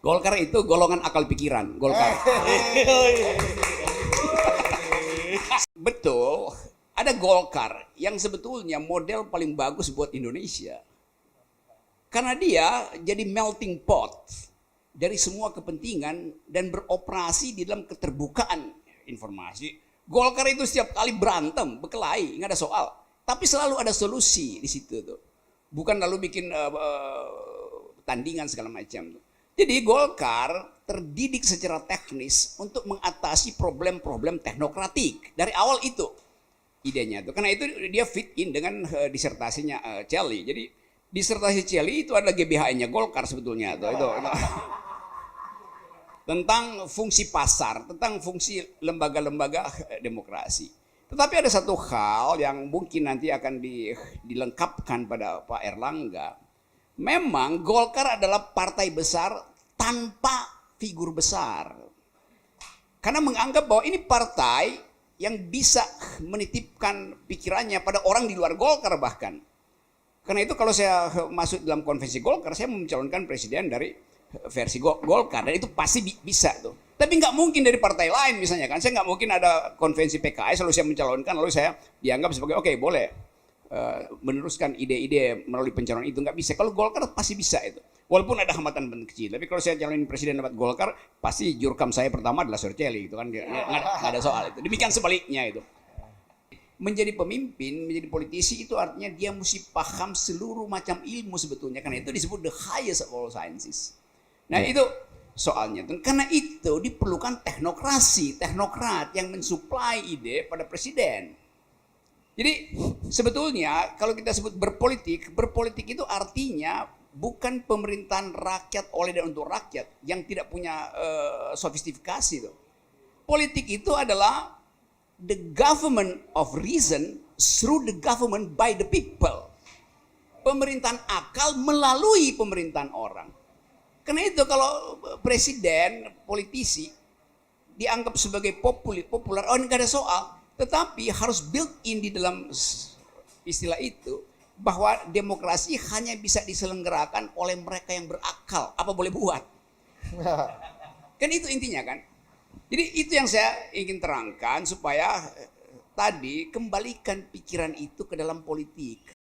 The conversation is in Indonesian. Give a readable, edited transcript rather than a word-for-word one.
Golkar itu golongan akal pikiran. Golkar. Betul, ada Golkar yang sebetulnya model paling bagus buat Indonesia. Karena dia jadi melting pot dari semua kepentingan dan beroperasi di dalam keterbukaan informasi. Golkar itu setiap kali berantem, berkelahi, nggak ada soal. Tapi selalu ada solusi di situ tuh. Bukan lalu bikin tandingan segala macam tuh. Jadi Golkar terdidik secara teknis untuk mengatasi problem-problem teknokratik. Dari awal itu idenya tuh. Karena itu dia fit in dengan disertasinya Celi. Jadi disertasi Celi itu adalah GBHN-nya Golkar sebetulnya tuh. Itu. Tentang fungsi pasar, tentang fungsi lembaga-lembaga demokrasi. Tetapi ada satu hal yang mungkin nanti akan dilengkapkan pada Pak Erlangga. Memang Golkar adalah partai besar tanpa figur besar. Karena menganggap bahwa ini partai yang bisa menitipkan pikirannya pada orang di luar Golkar bahkan. Karena itu kalau saya masuk dalam konvensi Golkar, saya mencalonkan presiden dari versi Golkar. Dan itu pasti bisa tuh. Tapi nggak mungkin dari partai lain misalnya kan. Saya nggak mungkin ada konvensi PKS lalu saya mencalonkan, lalu saya dianggap sebagai oke, boleh meneruskan ide-ide melalui pencalonan itu. Nggak bisa. Kalau Golkar pasti bisa itu. Walaupun ada hambatan kecil. Tapi kalau saya calonin presiden dapat Golkar, pasti jurkam saya pertama adalah Surceli gitu kan. Nggak ada soal itu. Demikian sebaliknya itu. Menjadi pemimpin, menjadi politisi itu artinya dia mesti paham seluruh macam ilmu sebetulnya. Karena itu disebut the highest of all sciences. Nah itu soalnya. Karena itu diperlukan teknokrat yang mensuplai ide pada presiden. Jadi sebetulnya kalau kita sebut berpolitik itu artinya bukan pemerintahan rakyat oleh dan untuk rakyat yang tidak punya sofistikasi itu. Politik itu adalah the government of reason through the government by the people. Pemerintahan akal melalui pemerintahan orang. Karena itu kalau presiden, politisi dianggap sebagai populer, oh nggak ada soal. Tetapi harus built in di dalam istilah itu bahwa demokrasi hanya bisa diselenggarakan oleh mereka yang berakal. Apa boleh buat? Kan itu intinya kan. Jadi itu yang saya ingin terangkan supaya tadi kembalikan pikiran itu ke dalam politik.